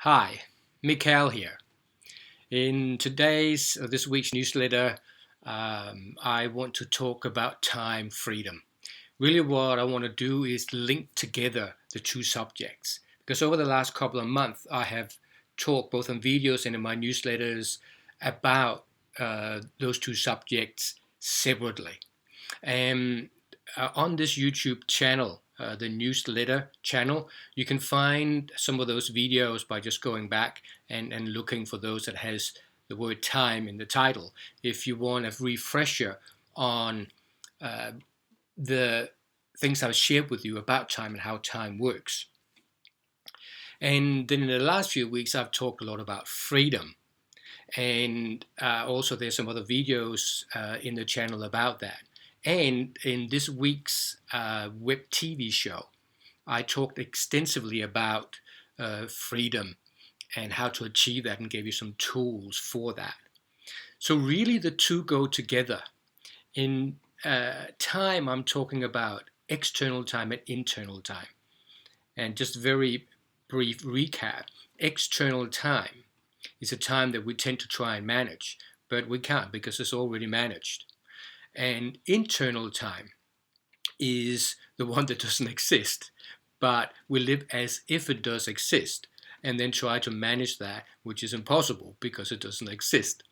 Hi, Mikal here. In this week's newsletter, I want to talk about time freedom. Really, what I want to do is link together the two subjects because over the last couple of months, I have talked both in videos and in my newsletters about those two subjects separately. And on this YouTube channel, the newsletter channel, you can find some of those videos by just going back and looking for those that has the word time in the title. If you want a refresher on uh, the things I've shared with you about time and how time works. And then in the last few weeks, I've talked a lot about freedom. And also there's some other videos in the channel about that. And in this week's web TV show, I talked extensively about freedom and how to achieve that and gave you some tools for that. So really the two go together. In time, I'm talking about external time and internal time. And just very brief recap, external time is a time that we tend to try and manage, but we can't because it's already managed. And internal time is the one that doesn't exist, but we live as if it does exist and then try to manage that, which is impossible because it doesn't exist.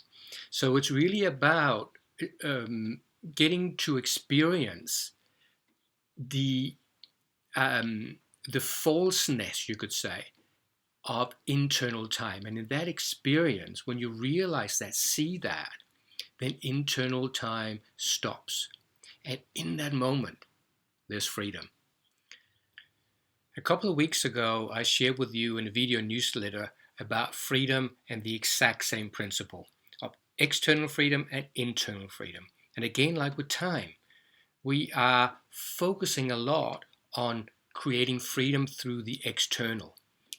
So it's really about getting to experience the the falseness, you could say, of internal time. And in that experience, when you realize that, see that, then internal time stops. And in that moment, there's freedom. A couple of weeks ago, I shared with you in a video newsletter about freedom and the exact same principle of external freedom and internal freedom. And again, like with time, we are focusing a lot on creating freedom through the external,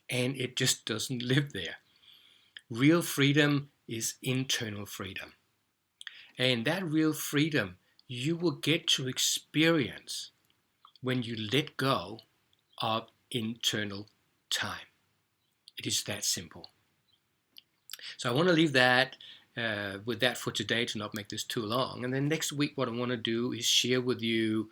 and it just doesn't live there. Real freedom is internal freedom. And that real freedom you will get to experience when you let go of internal time. It is that simple. So I want to leave that with that for today to not make this too long. And then next week, what I want to do is share with you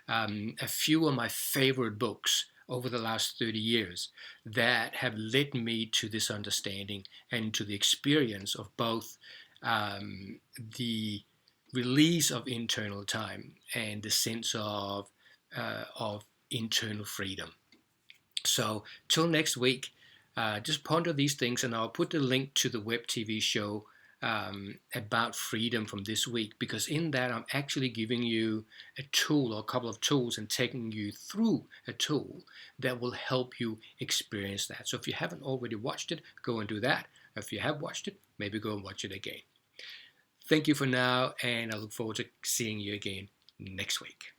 a few of my favorite books over the last 30 years that have led me to this understanding and to the experience of both the release of internal time and the sense of internal freedom. So till next week, just ponder these things, and I'll put the link to the web TV show about freedom from this week, because in that I'm actually giving you a tool or a couple of tools and taking you through a tool that will help you experience that. So if you haven't already watched it, go and do that. If you have watched it, maybe go and watch it again. Thank you for now, and I look forward to seeing you again next week.